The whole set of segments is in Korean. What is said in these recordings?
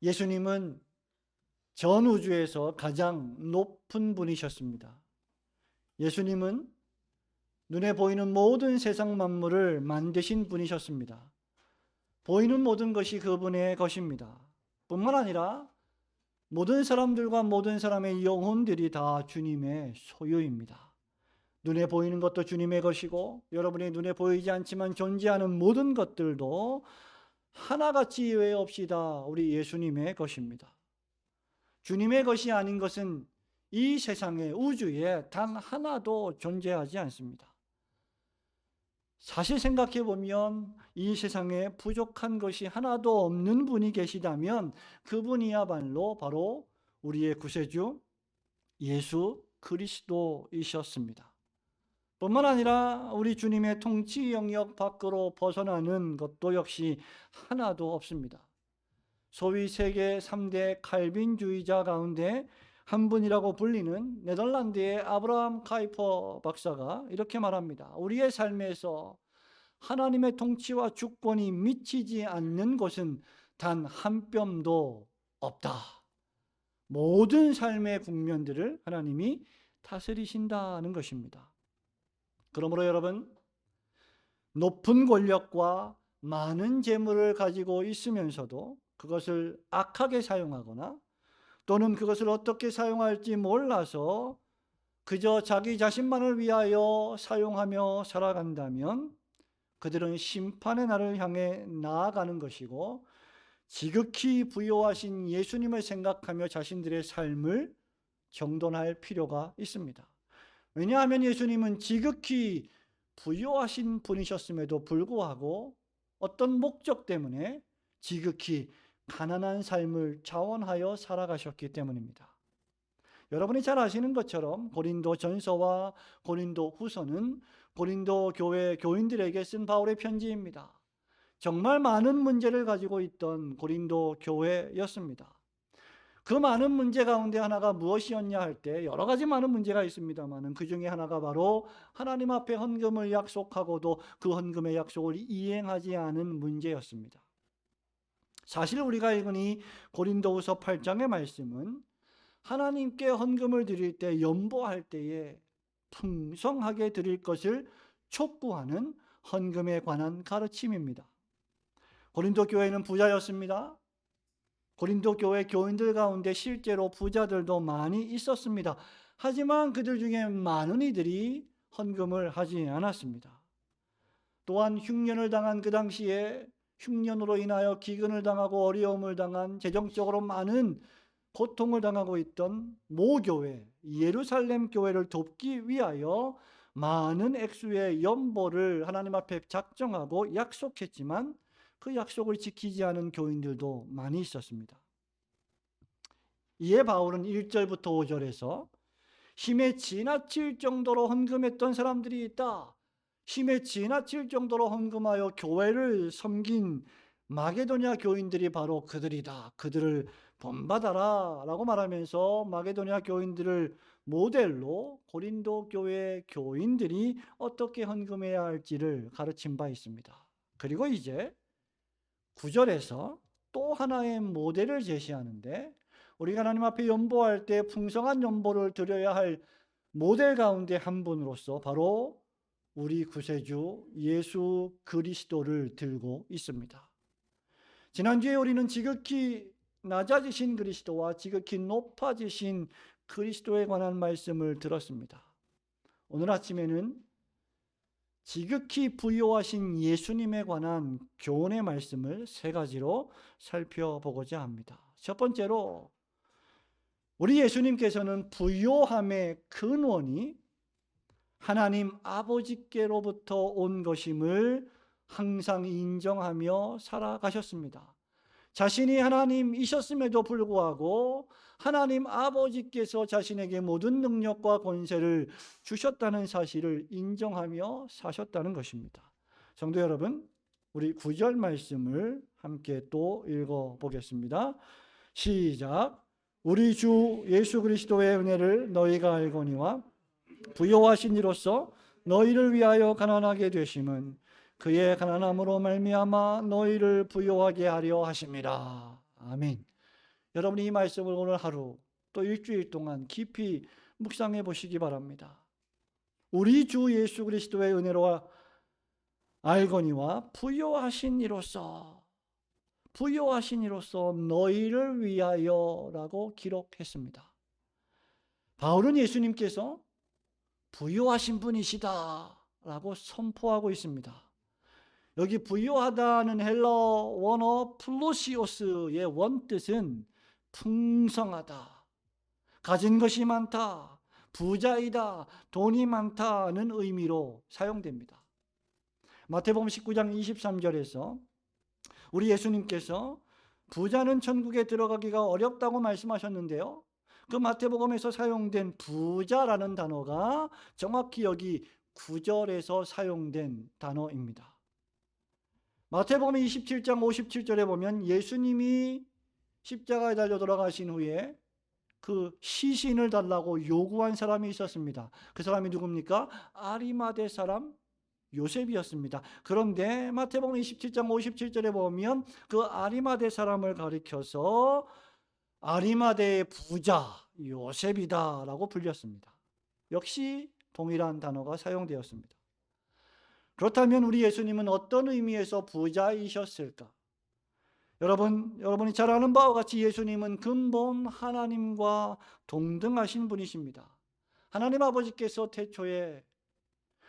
예수님은 전 우주에서 가장 높은 분이셨습니다. 예수님은 눈에 보이는 모든 세상 만물을 만드신 분이셨습니다. 보이는 모든 것이 그분의 것입니다. 뿐만 아니라 모든 사람들과 모든 사람의 영혼들이 다 주님의 소유입니다. 눈에 보이는 것도 주님의 것이고 여러분의 눈에 보이지 않지만 존재하는 모든 것들도 하나같이 예외 없이 다 우리 예수님의 것입니다. 주님의 것이 아닌 것은 이 세상에 우주에 단 하나도 존재하지 않습니다. 사실 생각해 보면 이 세상에 부족한 것이 하나도 없는 분이 계시다면 그분이야말로 바로 우리의 구세주 예수 그리스도이셨습니다. 뿐만 아니라 우리 주님의 통치 영역 밖으로 벗어나는 것도 역시 하나도 없습니다. 소위 세계 3대 칼빈주의자 가운데 한 분이라고 불리는 네덜란드의 아브라함 카이퍼 박사가 이렇게 말합니다. 우리의 삶에서 하나님의 통치와 주권이 미치지 않는 곳은 단 한 뼘도 없다. 모든 삶의 국면들을 하나님이 다스리신다는 것입니다. 그러므로 여러분, 높은 권력과 많은 재물을 가지고 있으면서도 그것을 악하게 사용하거나 또는 그것을 어떻게 사용할지 몰라서 그저 자기 자신만을 위하여 사용하며 살아간다면 그들은 심판의 날을 향해 나아가는 것이고 지극히 부요하신 예수님을 생각하며 자신들의 삶을 정돈할 필요가 있습니다. 왜냐하면 예수님은 지극히 부요하신 분이셨음에도 불구하고 어떤 목적 때문에 지극히 가난한 삶을 자원하여 살아가셨기 때문입니다. 여러분이 잘 아시는 것처럼 고린도 전서와 고린도 후서는 고린도 교회 교인들에게 쓴 바울의 편지입니다. 정말 많은 문제를 가지고 있던 고린도 교회였습니다. 그 많은 문제 가운데 하나가 무엇이었냐 할 때 여러 가지 많은 문제가 있습니다만 그 중에 하나가 바로 하나님 앞에 헌금을 약속하고도 그 헌금의 약속을 이행하지 않은 문제였습니다. 사실 우리가 읽은 이 고린도후서 8장의 말씀은 하나님께 헌금을 드릴 때 연보할 때에 풍성하게 드릴 것을 촉구하는 헌금에 관한 가르침입니다. 고린도 교회는 부자였습니다. 고린도 교회 교인들 가운데 실제로 부자들도 많이 있었습니다. 하지만 그들 중에 많은 이들이 헌금을 하지 않았습니다. 또한 흉년을 당한 그 당시에 흉년으로 인하여 기근을 당하고 어려움을 당한 재정적으로 많은 고통을 당하고 있던 모교회 예루살렘 교회를 돕기 위하여 많은 액수의 연보를 하나님 앞에 작정하고 약속했지만 그 약속을 지키지 않은 교인들도 많이 있었습니다. 이에 바울은 1절부터 5절에서 힘에 지나칠 정도로 헌금했던 사람들이 있다. 힘에 지나칠 정도로 헌금하여 교회를 섬긴 마게도냐 교인들이 바로 그들이다. 그들을 본받아라 라고 말하면서 마게도냐 교인들을 모델로 고린도 교회 교인들이 어떻게 헌금해야 할지를 가르친 바 있습니다. 그리고 이제 9절에서 또 하나의 모델을 제시하는데 우리가 하나님 앞에 연보할 때 풍성한 연보를 드려야 할 모델 가운데 한 분으로서 바로 우리 구세주 예수 그리스도를 들고 있습니다. 지난주에 우리는 지극히 낮아지신 그리스도와 지극히 높아지신 그리스도에 관한 말씀을 들었습니다. 오늘 아침에는 지극히 부요하신 예수님에 관한 교훈의 말씀을 세 가지로 살펴보고자 합니다. 첫 번째로 우리 예수님께서는 부요함의 근원이 하나님 아버지께로부터 온 것임을 항상 인정하며 살아가셨습니다. 자신이 하나님이셨음에도 불구하고 하나님 아버지께서 자신에게 모든 능력과 권세를 주셨다는 사실을 인정하며 사셨다는 것입니다. 성도 여러분, 우리 9절 말씀을 함께 또 읽어보겠습니다. 시작. 우리 주 예수 그리스도의 은혜를 너희가 알거니와 부요하신 이로써 너희를 위하여 가난하게 되심은 그의 가난함으로 말미암아 너희를 부요하게 하려 하심이라. 아멘. 여러분이 이 말씀을 오늘 하루 또 일주일 동안 깊이 묵상해 보시기 바랍니다. 우리 주 예수 그리스도의 은혜로 알거니와 부요하신 이로써 너희를 위하여라고 기록했습니다. 바울은 예수님께서 부요하신 분이시다라고 선포하고 있습니다. 여기 부요하다는 헬러 원어 플로시오스의 원뜻은 풍성하다, 가진 것이 많다, 부자이다, 돈이 많다는 의미로 사용됩니다. 마태복음 19장 23절에서 우리 예수님께서 부자는 천국에 들어가기가 어렵다고 말씀하셨는데요, 그 마태복음에서 사용된 부자라는 단어가 정확히 여기 9절에서 사용된 단어입니다. 마태복음 27장 57절에 보면 예수님이 십자가에 달려 돌아가신 후에 그 시신을 달라고 요구한 사람이 있었습니다. 그 사람이 누굽니까? 아리마대 사람 요셉이었습니다. 그런데 마태복음 27장 57절에 보면 그 아리마대 사람을 가리켜서 아리마대의 부자 요셉이다라고 불렸습니다. 역시 동일한 단어가 사용되었습니다. 그렇다면 우리 예수님은 어떤 의미에서 부자이셨을까? 여러분이 잘 아는 바와 같이 예수님은 근본 하나님과 동등하신 분이십니다. 하나님 아버지께서 태초에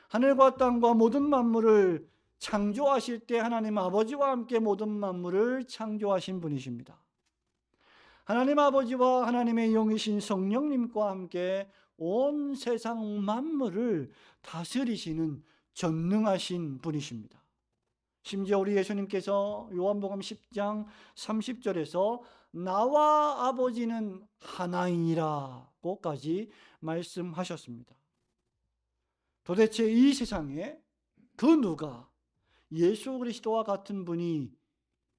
하늘과 땅과 모든 만물을 창조하실 때 하나님 아버지와 함께 모든 만물을 창조하신 분이십니다. 하나님 아버지와 하나님의 영이신 성령님과 함께 온 세상 만물을 다스리시는 전능하신 분이십니다. 심지어 우리 예수님께서 요한복음 10장 30절에서 나와 아버지는 하나이니라고까지 말씀하셨습니다. 도대체 이 세상에 그 누가 예수 그리스도와 같은 분이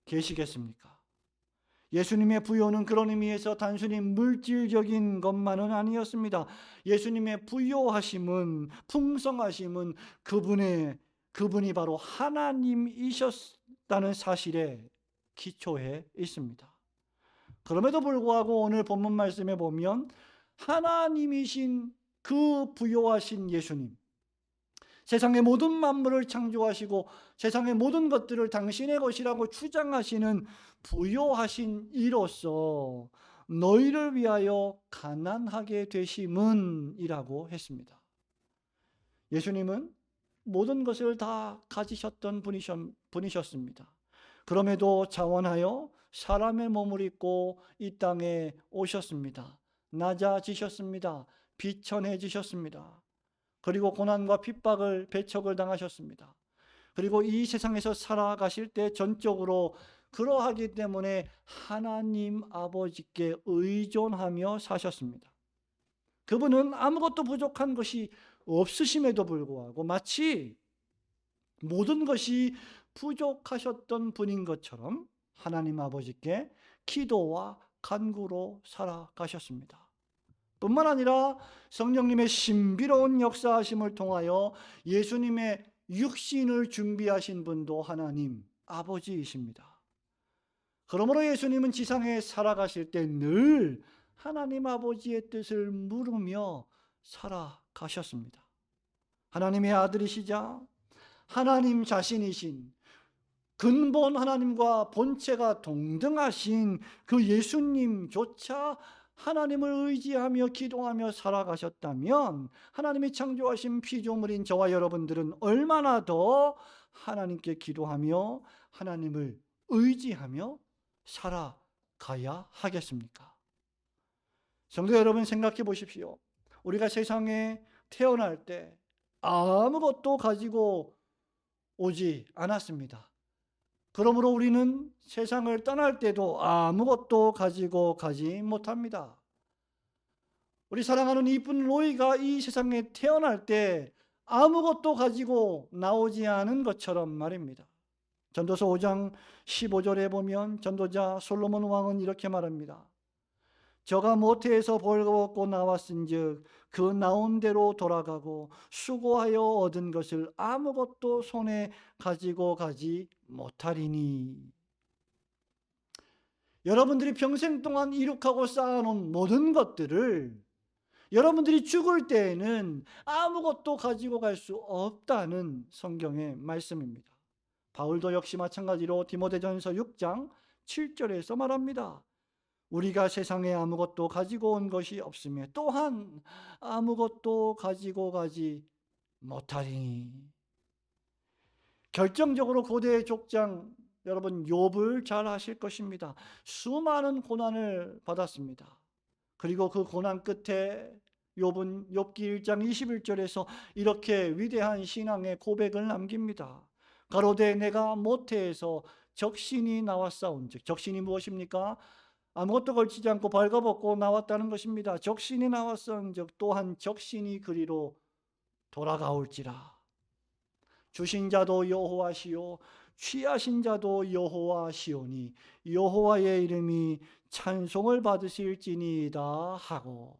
계시겠습니까? 예수님의 부요는 그런 의미에서 단순히 물질적인 것만은 아니었습니다. 예수님의 부요하심은, 풍성하심은 그분이 바로 하나님이셨다는 사실에 기초해 있습니다. 그럼에도 불구하고 오늘 본문 말씀에 보면 하나님이신 그 부요하신 예수님, 세상의 모든 만물을 창조하시고 세상의 모든 것들을 당신의 것이라고 주장하시는 부요하신 이로써 너희를 위하여 가난하게 되심은 이라고 했습니다. 예수님은 모든 것을 다 가지셨던 분이셨습니다. 그럼에도 자원하여 사람의 몸을 입고 이 땅에 오셨습니다. 낮아지셨습니다. 비천해지셨습니다. 그리고 고난과 핍박을 배척을 당하셨습니다. 그리고 이 세상에서 살아가실 때 전적으로 그러하기 때문에 하나님 아버지께 의존하며 사셨습니다. 그분은 아무것도 부족한 것이 없으심에도 불구하고 마치 모든 것이 부족하셨던 분인 것처럼 하나님 아버지께 기도와 간구로 살아가셨습니다. 뿐만 아니라 성령님의 신비로운 역사하심을 통하여 예수님의 육신을 준비하신 분도 하나님 아버지이십니다. 그러므로 예수님은 지상에 살아가실 때 늘 하나님 아버지의 뜻을 물으며 살아가셨습니다. 하나님의 아들이시자 하나님 자신이신 근본 하나님과 본체가 동등하신 그 예수님조차 하나님을 의지하며 기도하며 살아가셨다면 하나님이 창조하신 피조물인 저와 여러분들은 얼마나 더 하나님께 기도하며 하나님을 의지하며 살아가야 하겠습니까? 성도 여러분, 생각해 보십시오. 우리가 세상에 태어날 때 아무것도 가지고 오지 않았습니다. 그러므로 우리는 세상을 떠날 때도 아무것도 가지고 가지 못합니다. 우리 사랑하는 이쁜 로이가 이 세상에 태어날 때 아무것도 가지고 나오지 않은 것처럼 말입니다. 전도서 5장 15절에 보면 전도자 솔로몬 왕은 이렇게 말합니다. 저가 모태에서 벌거벗고 나왔은즉 그 나온 대로 돌아가고 수고하여 얻은 것을 아무것도 손에 가지고 가지 못하리니. 여러분들이 평생 동안 이룩하고 쌓아놓은 모든 것들을 여러분들이 죽을 때에는 아무것도 가지고 갈 수 없다는 성경의 말씀입니다. 바울도 역시 마찬가지로 디모데전서 6장 7절에서 말합니다. 우리가 세상에 아무것도 가지고 온 것이 없으며 또한 아무것도 가지고 가지 못하리니. 결정적으로 고대의 족장 여러분 욥을 잘 아실 것입니다. 수많은 고난을 받았습니다. 그리고 그 고난 끝에 욥은 욥기 1장 21절에서 이렇게 위대한 신앙의 고백을 남깁니다. 가로되 내가 모태에서 적신이 나왔사온즉. 적신이 무엇입니까? 아무것도 걸치지 않고 벌거벗고 나왔다는 것입니다. 적신이 나왔사온즉 또한 적신이 그리로 돌아가올지라. 주신 자도 여호와시요 취하신 자도 여호와시오니 여호와의 이름이 찬송을 받으실지니이다 하고.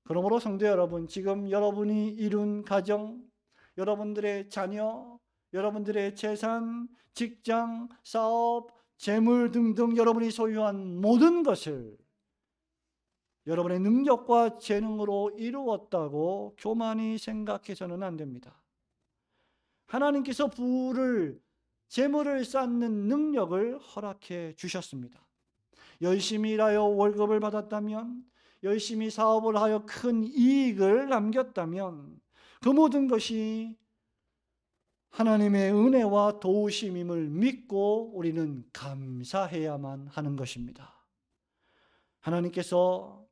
그러므로 성도 여러분, 지금 여러분이 이룬 가정, 여러분들의 자녀, 여러분들의 재산, 직장, 사업, 재물 등등 여러분이 소유한 모든 것을 여러분의 능력과 재능으로 이루었다고 교만히 생각해서는 안 됩니다. 하나님께서 부를, 재물을 쌓는 능력을 허락해 주셨습니다. 열심히 일하여 월급을 받았다면, 열심히 사업을 하여 큰 이익을 남겼다면 그 모든 것이 하나님의 은혜와 도우심임을 믿고 우리는 감사해야만 하는 것입니다. 하나님께서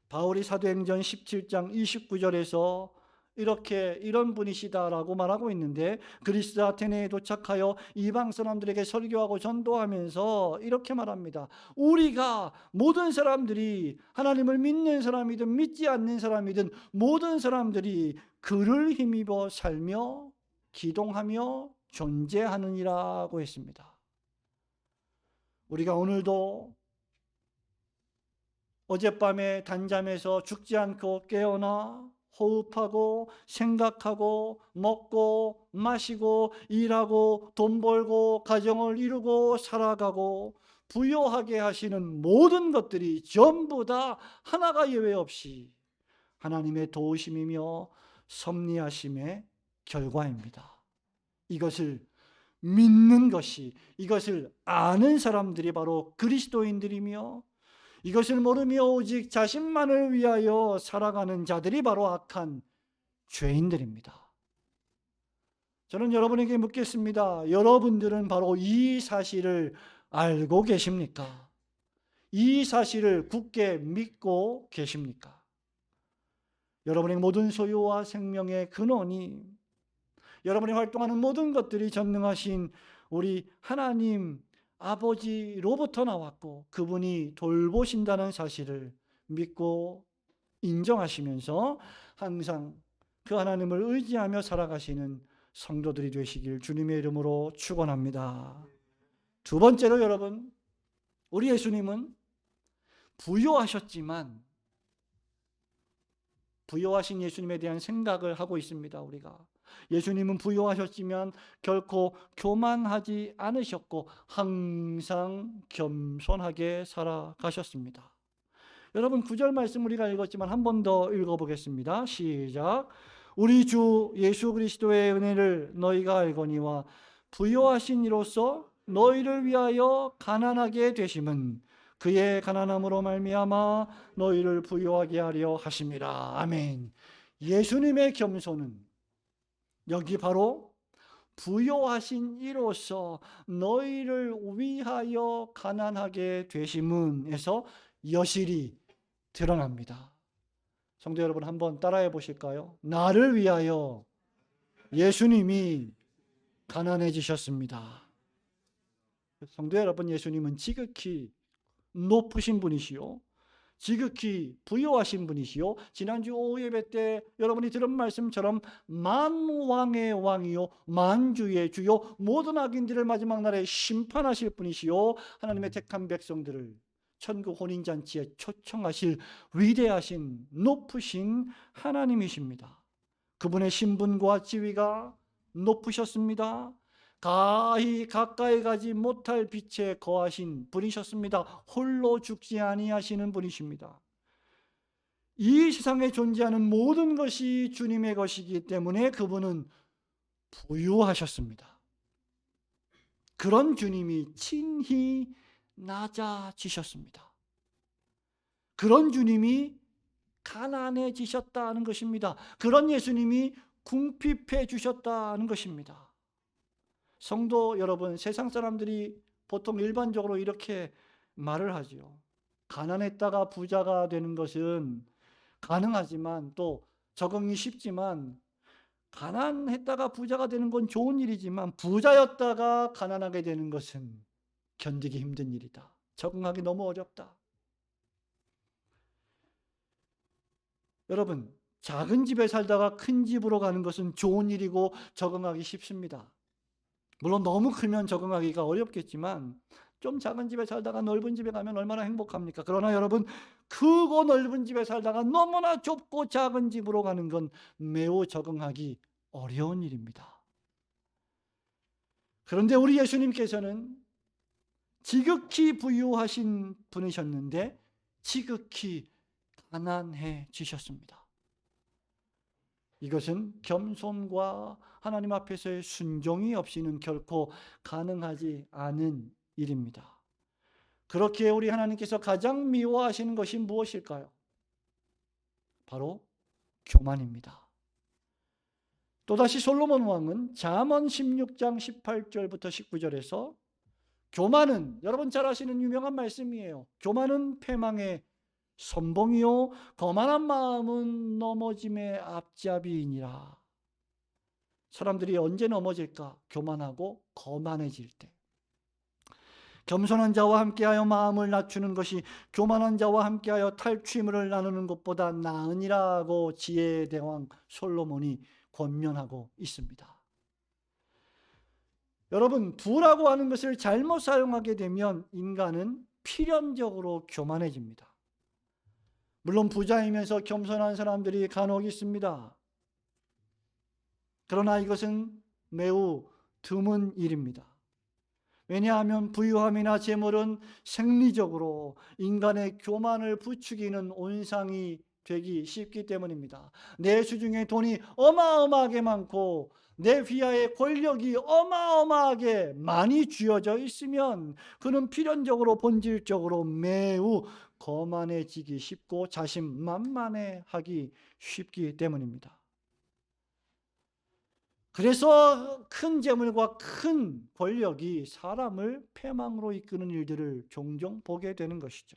바울이 사도행전 17장 29절에서 이런 분이시다라고 말하고 있는데, 그리스 아테네에 도착하여 이방 사람들에게 설교하고 전도하면서 이렇게 말합니다. 우리가 모든 사람들이, 하나님을 믿는 사람이든 믿지 않는 사람이든 모든 사람들이 그를 힘입어 살며 기동하며 존재하느니라고 했습니다. 우리가 오늘도 어젯밤에 단잠에서 죽지 않고 깨어나 호흡하고 생각하고 먹고 마시고 일하고 돈 벌고 가정을 이루고 살아가고 부요하게 하시는 모든 것들이 전부 다 하나가 예외 없이 하나님의 도우심이며 섭리하심의 결과입니다. 이것을 믿는 것이, 이것을 아는 사람들이 바로 그리스도인들이며, 이것을 모르며 오직 자신만을 위하여 살아가는 자들이 바로 악한 죄인들입니다. 저는 여러분에게 묻겠습니다. 여러분들은 바로 이 사실을 알고 계십니까? 이 사실을 굳게 믿고 계십니까? 여러분의 모든 소유와 생명의 근원이, 여러분이 활동하는 모든 것들이 전능하신 우리 하나님 아버지로부터 나왔고 그분이 돌보신다는 사실을 믿고 인정하시면서 항상 그 하나님을 의지하며 살아가시는 성도들이 되시길 주님의 이름으로 축원합니다. 두 번째로 여러분, 우리 예수님은 부요하셨지만 부요하신 예수님에 대한 생각을 하고 있습니다. 우리가 예수님은 부요하셨지만 결코 교만하지 않으셨고 항상 겸손하게 살아가셨습니다. 여러분 9절 말씀 우리가 읽었지만 한 번 더 읽어보겠습니다. 시작. 우리 주 예수 그리스도의 은혜를 너희가 알거니와 부요하신 이로써 너희를 위하여 가난하게 되심은 그의 가난함으로 말미암아 너희를 부요하게 하려 하심이라. 아멘. 예수님의 겸손은 여기 바로 부요하신 이로써 너희를 위하여 가난하게 되심은에서 여실히 드러납니다. 성도 여러분 한번 따라해 보실까요? 나를 위하여 예수님이 가난해지셨습니다. 성도 여러분, 예수님은 지극히 높으신 분이시요 지극히 부요하신 분이시요 지난주 오후 예배 때 여러분이 들은 말씀처럼 만왕의 왕이요 만주의 주요 모든 악인들을 마지막 날에 심판하실 분이시요 하나님의 택한 백성들을 천국 혼인잔치에 초청하실 위대하신 높으신 하나님이십니다. 그분의 신분과 지위가 높으셨습니다. 가까이 가지 못할 빛에 거하신 분이셨습니다. 홀로 죽지 아니하시는 분이십니다. 이 세상에 존재하는 모든 것이 주님의 것이기 때문에 그분은 부유하셨습니다. 그런 주님이 친히 낮아지셨습니다. 그런 주님이 가난해지셨다는 것입니다. 그런 예수님이 궁핍해 주셨다는 것입니다. 성도 여러분, 세상 사람들이 보통 일반적으로 이렇게 말을 하죠. 가난했다가 부자가 되는 것은 가능하지만 또 적응이 쉽지만, 가난했다가 부자가 되는 건 좋은 일이지만 부자였다가 가난하게 되는 것은 견디기 힘든 일이다. 적응하기 너무 어렵다. 여러분, 작은 집에 살다가 큰 집으로 가는 것은 좋은 일이고 적응하기 쉽습니다. 물론 너무 크면 적응하기가 어렵겠지만 좀 작은 집에 살다가 넓은 집에 가면 얼마나 행복합니까? 그러나 여러분, 크고 넓은 집에 살다가 너무나 좁고 작은 집으로 가는 건 매우 적응하기 어려운 일입니다. 그런데 우리 예수님께서는 지극히 부유하신 분이셨는데 지극히 가난해지셨습니다. 이것은 겸손과 하나님 앞에서의 순종이 없이는 결코 가능하지 않은 일입니다. 그렇게 우리 하나님께서 가장 미워하시는 것이 무엇일까요? 바로 교만입니다. 또다시 솔로몬 왕은 잠언 16장 18절부터 19절에서 교만은, 여러분 잘 아시는 유명한 말씀이에요. 교만은 패망의 선봉이요 거만한 마음은 넘어짐의 앞잡이이니라. 사람들이 언제 넘어질까? 교만하고 거만해질 때. 겸손한 자와 함께하여 마음을 낮추는 것이 교만한 자와 함께하여 탈취물을 나누는 것보다 나으니라고 지혜의 대왕 솔로몬이 권면하고 있습니다. 여러분, 부라고 하는 것을 잘못 사용하게 되면 인간은 필연적으로 교만해집니다. 물론 부자이면서 겸손한 사람들이 간혹 있습니다. 그러나 이것은 매우 드문 일입니다. 왜냐하면 부유함이나 재물은 생리적으로 인간의 교만을 부추기는 온상이 되기 쉽기 때문입니다. 내 수중에 돈이 어마어마하게 많고 내 휘하에 권력이 어마어마하게 많이 쥐어져 있으면 그는 필연적으로 본질적으로 매우 거만해지기 쉽고 자신만만해하기 쉽기 때문입니다. 그래서 큰 재물과 큰 권력이 사람을 패망으로 이끄는 일들을 종종 보게 되는 것이죠.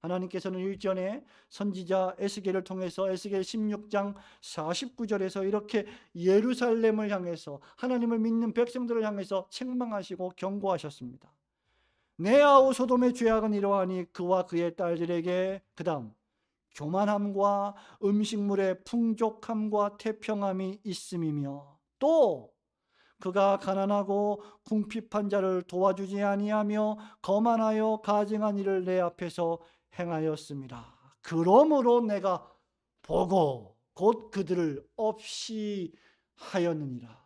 하나님께서는 일전에 선지자 에스겔을 통해서 에스겔 16장 49절에서 이렇게 예루살렘을 향해서, 하나님을 믿는 백성들을 향해서 책망하시고 경고하셨습니다. 내 아우 소돔의 죄악은 이러하니 그와 그의 딸들에게, 그 다음 교만함과 음식물의 풍족함과 태평함이 있음이며, 또 그가 가난하고 궁핍한 자를 도와주지 아니하며 거만하여 가증한 일을 내 앞에서 행하였습니다. 그러므로 내가 보고 곧 그들을 없이 하였느니라.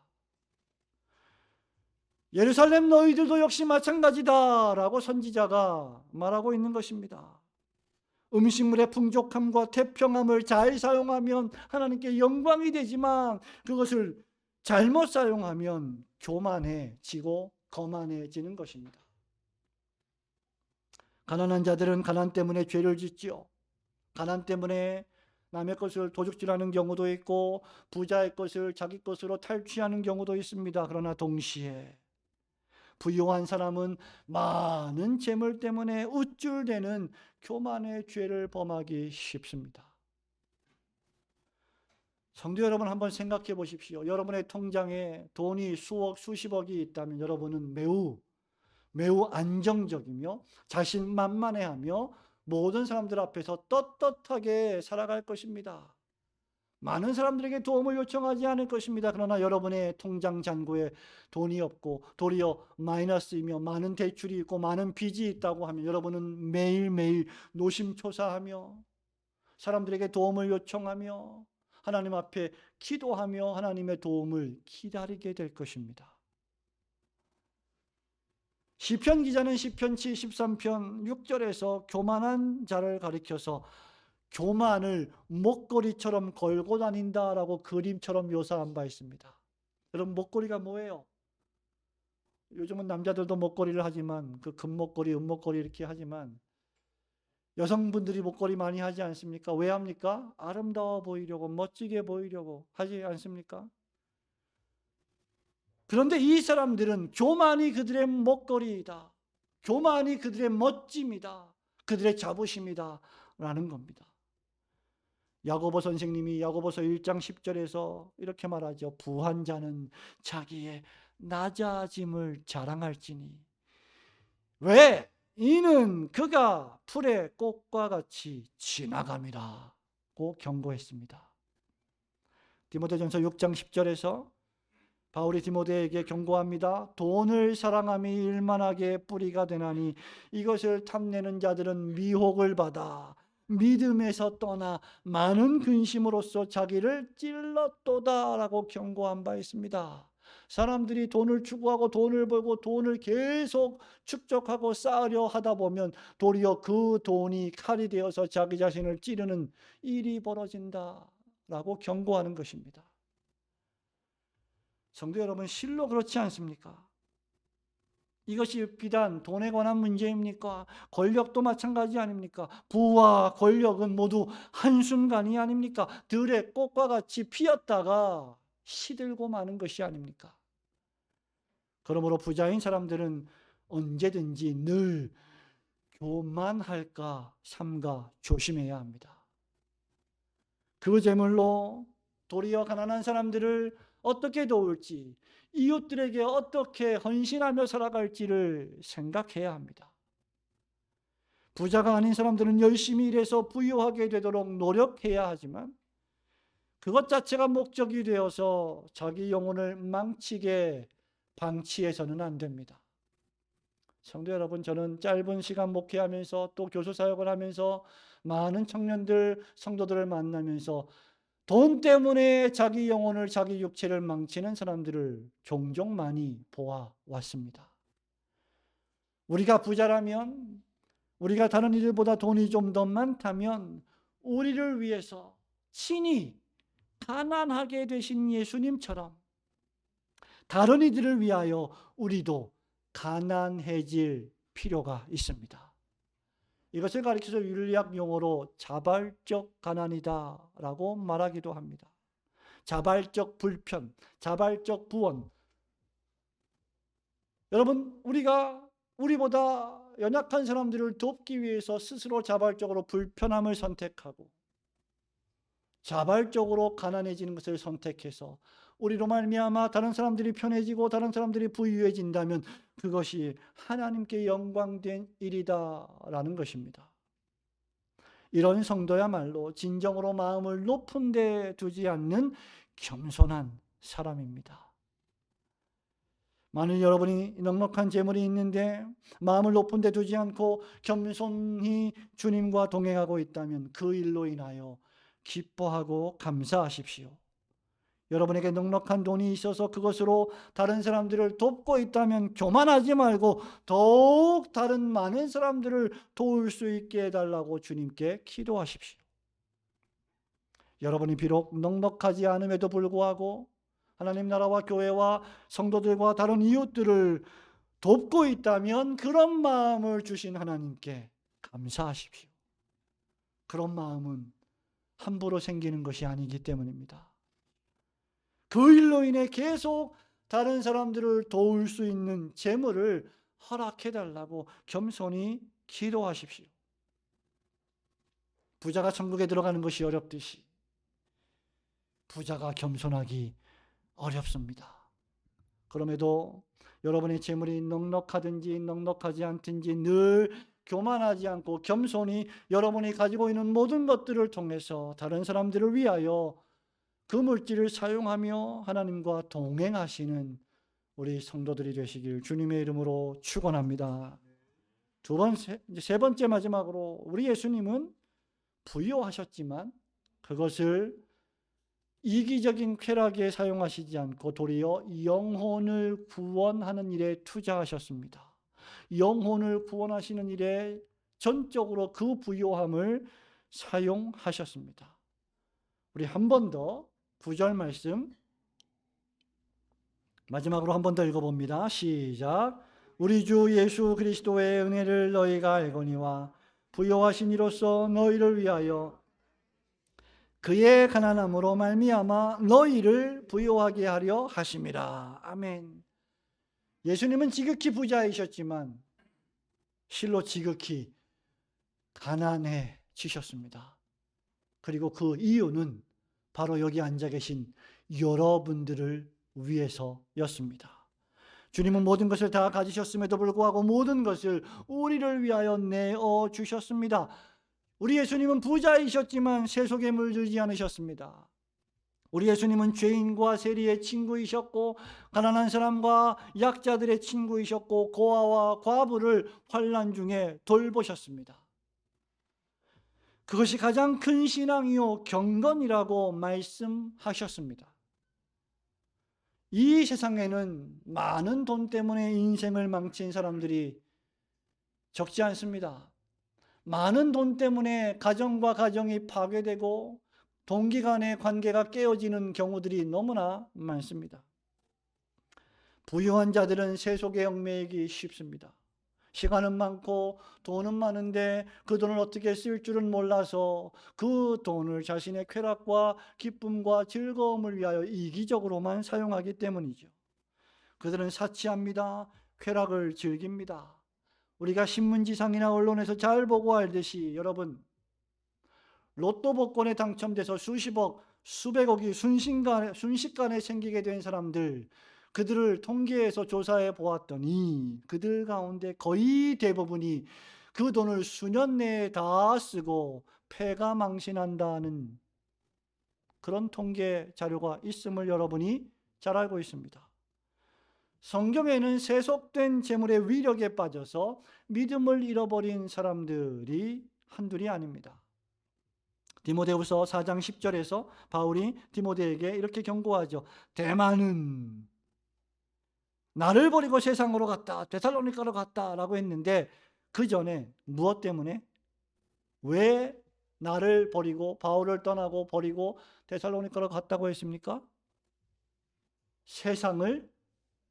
예루살렘 너희들도 역시 마찬가지다라고 선지자가 말하고 있는 것입니다. 음식물의 풍족함과 태평함을 잘 사용하면 하나님께 영광이 되지만 그것을 잘못 사용하면 교만해지고 거만해지는 것입니다. 가난한 자들은 가난 때문에 죄를 짓지요. 가난 때문에 남의 것을 도둑질하는 경우도 있고 부자의 것을 자기 것으로 탈취하는 경우도 있습니다. 그러나 동시에 부유한 사람은 많은 재물 때문에 우쭐대는 교만의 죄를 범하기 쉽습니다. 성도 여러분, 한번 생각해 보십시오. 여러분의 통장에 돈이 수억, 수십억이 있다면 여러분은 매우 안정적이며 자신만만해하며 모든 사람들 앞에서 떳떳하게 살아갈 것입니다. 많은 사람들에게 도움을 요청하지 않을 것입니다. 그러나 여러분의 통장 잔고에 돈이 없고 도리어 마이너스이며 많은 대출이 있고 많은 빚이 있다고 하면 여러분은 매일매일 노심초사하며 사람들에게 도움을 요청하며 하나님 앞에 기도하며 하나님의 도움을 기다리게 될 것입니다. 시편 기자는 시편 73편 6절에서 교만한 자를 가리켜서 교만을 목걸이처럼 걸고 다닌다라고 그림처럼 묘사한 바 있습니다. 여러분, 목걸이가 뭐예요? 요즘은 남자들도 목걸이를 하지만, 그 금목걸이, 은목걸이 이렇게 하지만, 여성분들이 목걸이 많이 하지 않습니까? 왜 합니까? 아름다워 보이려고, 멋지게 보이려고 하지 않습니까? 그런데 이 사람들은 교만이 그들의 목걸이이다, 교만이 그들의 멋짐이다, 그들의 자부심이다 라는 겁니다. 야고보 선생님이 야고보서 1장 10절에서 이렇게 말하죠. 부한 자는 자기의 낮아짐을 자랑할지니 왜? 이는 그가 풀의 꽃과 같이 지나감이라고 경고했습니다. 디모데전서 6장 10절에서 바울이 디모데에게 경고합니다. 돈을 사랑함이 일만하게 뿌리가 되나니 이것을 탐내는 자들은 미혹을 받아 믿음에서 떠나 많은 근심으로써 자기를 찔렀도다라고 경고한 바 있습니다. 사람들이 돈을 추구하고 돈을 벌고 돈을 계속 축적하고 쌓으려 하다 보면 도리어 그 돈이 칼이 되어서 자기 자신을 찌르는 일이 벌어진다라고 경고하는 것입니다. 성도 여러분, 실로 그렇지 않습니까? 이것이 비단 돈에 관한 문제입니까? 권력도 마찬가지 아닙니까? 부와 권력은 모두 한순간이 아닙니까? 들의 꽃과 같이 피었다가 시들고 마는 것이 아닙니까? 그러므로 부자인 사람들은 언제든지 늘 교만할까 삼가 조심해야 합니다. 그 재물로 도리어 가난한 사람들을 어떻게 도울지, 이웃들에게 어떻게 헌신하며 살아갈지를 생각해야 합니다. 부자가 아닌 사람들은 열심히 일해서 부유하게 되도록 노력해야 하지만 그것 자체가 목적이 되어서 자기 영혼을 망치게 방치해서는 안 됩니다. 성도 여러분, 저는 짧은 시간 목회하면서 또 교수 사역을 하면서 많은 청년들, 성도들을 만나면서 돈 때문에 자기 영혼을, 자기 육체를 망치는 사람들을 종종 많이 보아왔습니다. 우리가 부자라면, 우리가 다른 이들보다 돈이 좀 더 많다면 우리를 위해서 친히 가난하게 되신 예수님처럼 다른 이들을 위하여 우리도 가난해질 필요가 있습니다. 이것을 가리켜서 윤리학 용어로 자발적 가난이다라고 말하기도 합니다. 자발적 불편, 자발적 부원. 여러분, 우리보다 연약한 사람들을 돕기 위해서 스스로 자발적으로 불편함을 선택하고 자발적으로 가난해지는 것을 선택해서 우리로 말미암아 다른 사람들이 편해지고 다른 사람들이 부유해진다면 그것이 하나님께 영광된 일이다라는 것입니다. 이런 성도야말로 진정으로 마음을 높은 데 두지 않는 겸손한 사람입니다. 만일 여러분이 넉넉한 재물이 있는데 마음을 높은 데 두지 않고 겸손히 주님과 동행하고 있다면 그 일로 인하여 기뻐하고 감사하십시오. 여러분에게 넉넉한 돈이 있어서 그것으로 다른 사람들을 돕고 있다면 교만하지 말고 더욱 다른 많은 사람들을 도울 수 있게 해달라고 주님께 기도하십시오. 여러분이 비록 넉넉하지 않음에도 불구하고 하나님 나라와 교회와 성도들과 다른 이웃들을 돕고 있다면 그런 마음을 주신 하나님께 감사하십시오. 그런 마음은 함부로 생기는 것이 아니기 때문입니다. 그 일로 인해 계속 다른 사람들을 도울 수 있는 재물을 허락해달라고 겸손히 기도하십시오. 부자가 천국에 들어가는 것이 어렵듯이 부자가 겸손하기 어렵습니다. 그럼에도 여러분의 재물이 넉넉하든지 넉넉하지 않든지 늘 교만하지 않고 겸손히 여러분이 가지고 있는 모든 것들을 통해서 다른 사람들을 위하여 그 물질을 사용하며 하나님과 동행하시는 우리 성도들이 되시길 주님의 이름으로 축원합니다. 세 번째 마지막으로 우리 예수님은 부유하셨지만 그것을 이기적인 쾌락에 사용하시지 않고 도리어 영혼을 구원하는 일에 투자하셨습니다. 영혼을 구원하시는 일에 전적으로 그 부요함을 사용하셨습니다. 우리 한 번 더 9절 말씀 마지막으로 한 번 더 읽어봅니다. 시작. 우리 주 예수 그리스도의 은혜를 너희가 알거니와 부요하신 이로써 너희를 위하여 그의 가난함으로 말미암아 너희를 부요하게 하려 하심이라. 아멘. 예수님은 지극히 부자이셨지만 실로 지극히 가난해지셨습니다. 그리고 그 이유는 바로 여기 앉아 계신 여러분들을 위해서였습니다. 주님은 모든 것을 다 가지셨음에도 불구하고 모든 것을 우리를 위하여 내어 주셨습니다. 우리 예수님은 부자이셨지만 세속에 물들지 않으셨습니다. 우리 예수님은 죄인과 세리의 친구이셨고 가난한 사람과 약자들의 친구이셨고 고아와 과부를 환난 중에 돌보셨습니다. 그것이 가장 큰 신앙이요 경건이라고 말씀하셨습니다. 이 세상에는 많은 돈 때문에 인생을 망친 사람들이 적지 않습니다. 많은 돈 때문에 가정과 가정이 파괴되고 동기 간의 관계가 깨어지는 경우들이 너무나 많습니다. 부유한 자들은 세속에 얽매이기 쉽습니다. 시간은 많고 돈은 많은데 그 돈을 어떻게 쓸 줄은 몰라서 그 돈을 자신의 쾌락과 기쁨과 즐거움을 위하여 이기적으로만 사용하기 때문이죠. 그들은 사치합니다. 쾌락을 즐깁니다. 우리가 신문지상이나 언론에서 잘 보고 알듯이 여러분, 로또 복권에 당첨돼서 수십억, 수백억이 순식간에 생기게 된 사람들, 그들을 통계해서 조사해 보았더니 그들 가운데 거의 대부분이 그 돈을 수년 내에 다 쓰고 패가 망신한다는 그런 통계 자료가 있음을 여러분이 잘 알고 있습니다. 성경에는 세속된 재물의 위력에 빠져서 믿음을 잃어버린 사람들이 한둘이 아닙니다. 디모데후서 4장 10절에서 바울이 디모데에게 이렇게 경고하죠. 대만은 나를 버리고 세상으로 갔다, 데살로니가로 갔다라고 했는데 그 전에 무엇 때문에? 왜 나를 버리고 바울을 떠나고 버리고 데살로니가로 갔다고 했습니까? 세상을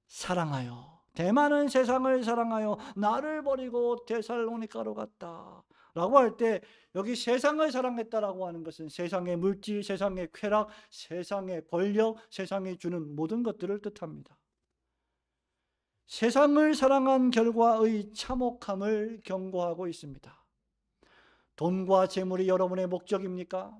사랑하여, 대만은 세상을 사랑하여 나를 버리고 데살로니가로 갔다 라고 할 때 여기 세상을 사랑했다라고 하는 것은 세상의 물질, 세상의 쾌락, 세상의 권력, 세상이 주는 모든 것들을 뜻합니다. 세상을 사랑한 결과의 참혹함을 경고하고 있습니다. 돈과 재물이 여러분의 목적입니까?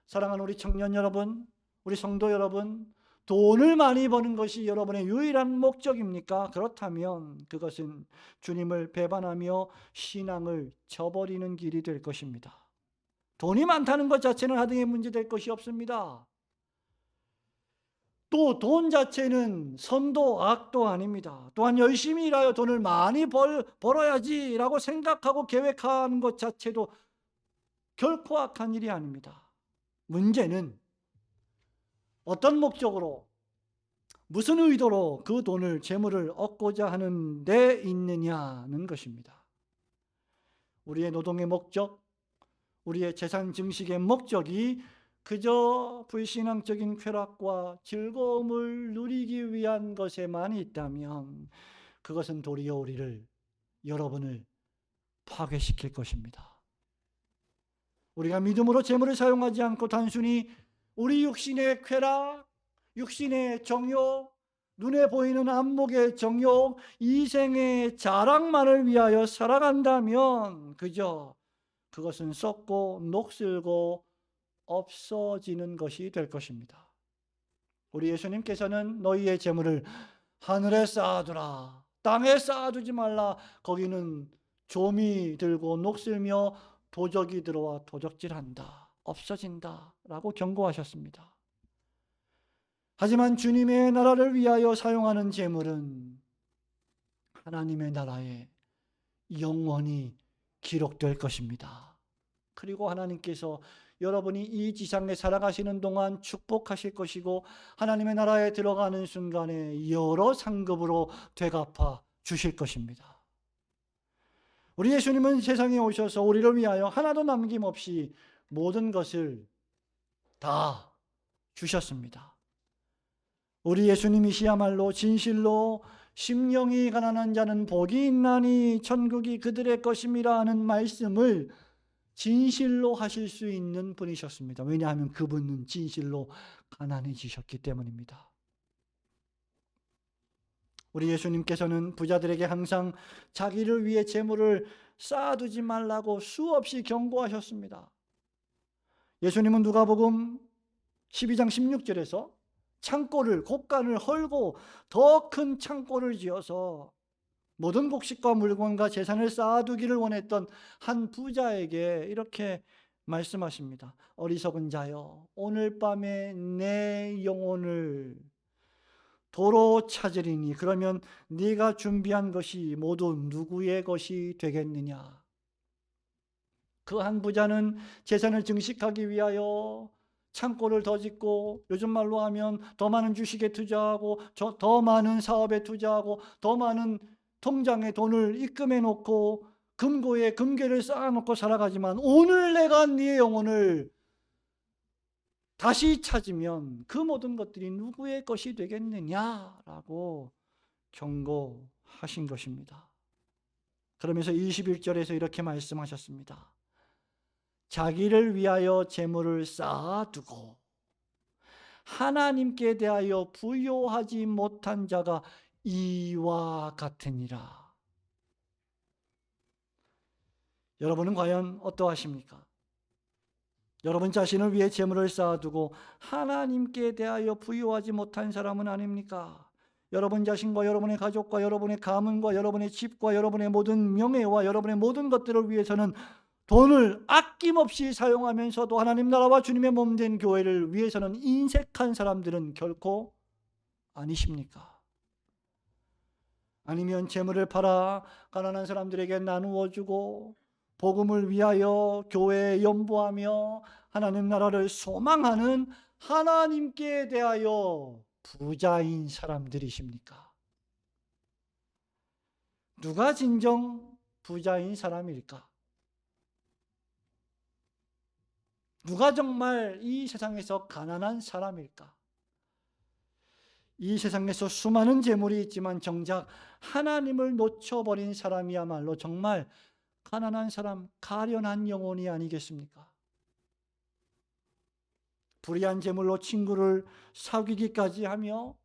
사랑하는 우리 청년 여러분, 우리 성도 여러분, 돈을 많이 버는 것이 여러분의 유일한 목적입니까? 그렇다면 그것은 주님을 배반하며 신앙을 저버리는 길이 될 것입니다. 돈이 많다는 것 자체는 하등의 문제 될 것이 없습니다. 또 돈 자체는 선도 악도 아닙니다. 또한 열심히 일하여 돈을 많이 벌어야지라고 생각하고 계획하는 것 자체도 결코 악한 일이 아닙니다. 문제는 어떤 목적으로, 무슨 의도로 그 돈을, 재물을 얻고자 하는 데 있느냐는 것입니다. 우리의 노동의 목적, 우리의 재산 증식의 목적이 그저 불신앙적인 쾌락과 즐거움을 누리기 위한 것에만 있다면 그것은 도리어 우리를, 여러분을 파괴시킬 것입니다. 우리가 믿음으로 재물을 사용하지 않고 단순히 우리 육신의 쾌락, 육신의 정욕, 눈에 보이는 안목의 정욕, 이생의 자랑만을 위하여 살아간다면 그저 그것은 썩고 녹슬고 없어지는 것이 될 것입니다. 우리 예수님께서는 너희의 재물을 하늘에 쌓아두라, 땅에 쌓아두지 말라, 거기는 좀이 들고 녹슬며 도적이 들어와 도적질한다, 없어진다 라고 경고하셨습니다. 하지만 주님의 나라를 위하여 사용하는 재물은 하나님의 나라에 영원히 기록될 것입니다. 그리고 하나님께서 여러분이 이 지상에 살아가시는 동안 축복하실 것이고 하나님의 나라에 들어가는 순간에 여러 상급으로 되갚아 주실 것입니다. 우리 예수님은 세상에 오셔서 우리를 위하여 하나도 남김없이 모든 것을 다 주셨습니다. 우리 예수님이시야말로 진실로 심령이 가난한 자는 복이 있나니 천국이 그들의 것임이라 하는 말씀을 진실로 하실 수 있는 분이셨습니다. 왜냐하면 그분은 진실로 가난해지셨기 때문입니다. 우리 예수님께서는 부자들에게 항상 자기를 위해 재물을 쌓아두지 말라고 수없이 경고하셨습니다. 예수님은 누가복음 12장 16절에서 창고를, 곳간을 헐고 더 큰 창고를 지어서 모든 곡식과 물건과 재산을 쌓아두기를 원했던 한 부자에게 이렇게 말씀하십니다. 어리석은 자여, 오늘 밤에 내 영혼을 도로 찾으리니 그러면 네가 준비한 것이 모두 누구의 것이 되겠느냐. 그 한 부자는 재산을 증식하기 위하여 창고를 더 짓고, 요즘 말로 하면 더 많은 주식에 투자하고 더 많은 사업에 투자하고 더 많은 통장에 돈을 입금해 놓고 금고에 금괴를 쌓아 놓고 살아가지만, 오늘 내가 네 영혼을 다시 찾으면 그 모든 것들이 누구의 것이 되겠느냐라고 경고하신 것입니다. 그러면서 21절에서 이렇게 말씀하셨습니다. 자기를 위하여 재물을 쌓아두고 하나님께 대하여 부요하지 못한 자가 이와 같으니라. 여러분은 과연 어떠하십니까? 여러분 자신을 위해 재물을 쌓아두고 하나님께 대하여 부요하지 못한 사람은 아닙니까? 여러분 자신과 여러분의 가족과 여러분의 가문과 여러분의 집과 여러분의 모든 명예와 여러분의 모든 것들을 위해서는 돈을 아낌없이 사용하면서도 하나님 나라와 주님의 몸된 교회를 위해서는 인색한 사람들은 결코 아니십니까? 아니면 재물을 팔아 가난한 사람들에게 나누어 주고 복음을 위하여 교회에 연보하며 하나님 나라를 소망하는 하나님께 대하여 부자인 사람들이십니까? 누가 진정 부자인 사람일까? 누가 정말 이 세상에서 가난한 사람일까? 이 세상에서 수많은 재물이 있지만 정작 하나님을 놓쳐버린 사람이야말로 정말 가난한 사람, 가련한 영혼이 아니겠습니까? 불의한 재물로 친구를 사귀기까지 하며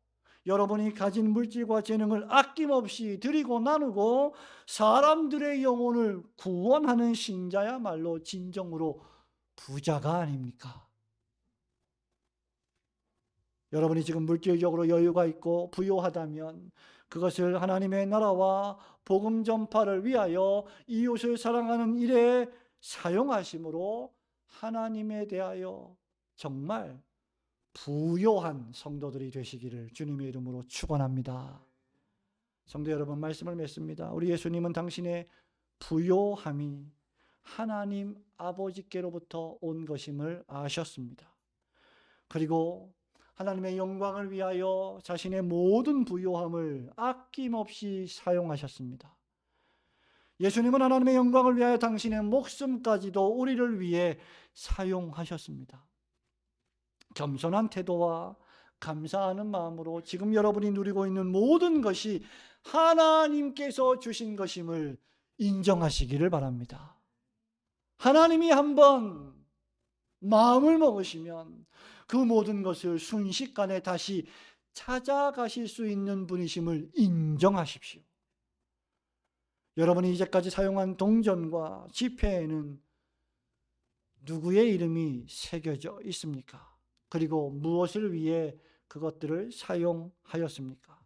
여러분이 가진 물질과 재능을 아낌없이 드리고 나누고 사람들의 영혼을 구원하는 신자야말로 진정으로 부자가 아닙니까? 여러분이 지금 물질적으로 여유가 있고 부요하다면 그것을 하나님의 나라와 복음 전파를 위하여 이웃을 사랑하는 일에 사용하심으로 하나님에 대하여 정말 부요한 성도들이 되시기를 주님의 이름으로 축원합니다. 성도 여러분, 말씀을 맺습니다. 우리 예수님은 당신의 부요함이 하나님 아버지께로부터 온 것임을 아셨습니다. 그리고 하나님의 영광을 위하여 자신의 모든 부요함을 아낌없이 사용하셨습니다. 예수님은 하나님의 영광을 위하여 당신의 목숨까지도 우리를 위해 사용하셨습니다. 겸손한 태도와 감사하는 마음으로 지금 여러분이 누리고 있는 모든 것이 하나님께서 주신 것임을 인정하시기를 바랍니다. 하나님이 한번 마음을 먹으시면 그 모든 것을 순식간에 다시 찾아가실 수 있는 분이심을 인정하십시오. 여러분이 이제까지 사용한 동전과 지폐에는 누구의 이름이 새겨져 있습니까? 그리고 무엇을 위해 그것들을 사용하였습니까?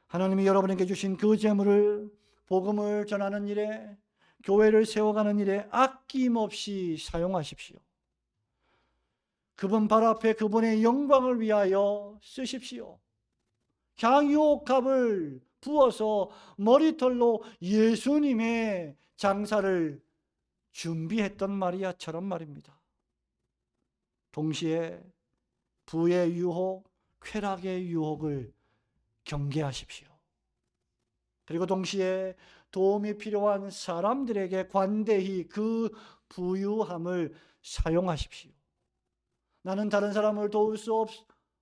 하나님이 여러분에게 주신 그 재물을 복음을 전하는 일에, 교회를 세워가는 일에 아낌없이 사용하십시오. 그분 발 앞에 그분의 영광을 위하여 쓰십시오. 향유옥합을 부어서 머리털로 예수님의 장사를 준비했던 마리아처럼 말입니다. 동시에 부의 유혹, 쾌락의 유혹을 경계하십시오. 그리고 동시에 도움이 필요한 사람들에게 관대히 그 부유함을 사용하십시오. 나는 다른 사람을 도울 수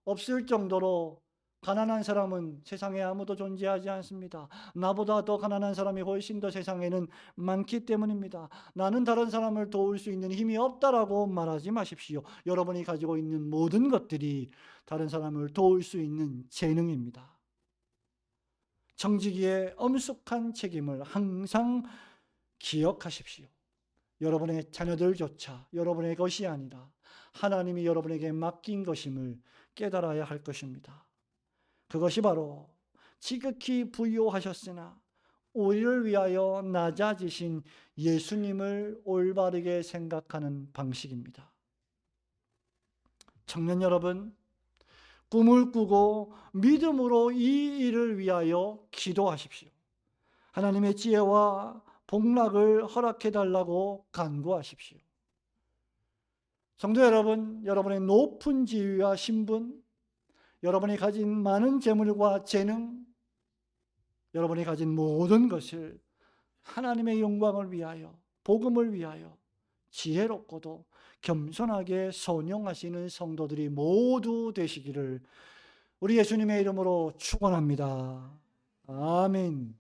없을 정도로 가난한 사람은 세상에 아무도 존재하지 않습니다. 나보다 더 가난한 사람이 훨씬 더 세상에는 많기 때문입니다. 나는 다른 사람을 도울 수 있는 힘이 없다라고 말하지 마십시오. 여러분이 가지고 있는 모든 것들이 다른 사람을 도울 수 있는 재능입니다. 청지기의 엄숙한 책임을 항상 기억하십시오. 여러분의 자녀들조차 여러분의 것이 아니라 하나님이 여러분에게 맡긴 것임을 깨달아야 할 것입니다. 그것이 바로 지극히 부유하셨으나 우리를 위하여 낮아지신 예수님을 올바르게 생각하는 방식입니다. 청년 여러분, 꿈을 꾸고 믿음으로 이 일을 위하여 기도하십시오. 하나님의 지혜와 복락을 허락해 달라고 간구하십시오. 성도 여러분, 여러분의 높은 지위와 신분, 여러분이 가진 많은 재물과 재능, 여러분이 가진 모든 것을 하나님의 영광을 위하여, 복음을 위하여 지혜롭고도 겸손하게 선용하시는 성도들이 모두 되시기를 우리 예수님의 이름으로 축원합니다. 아멘.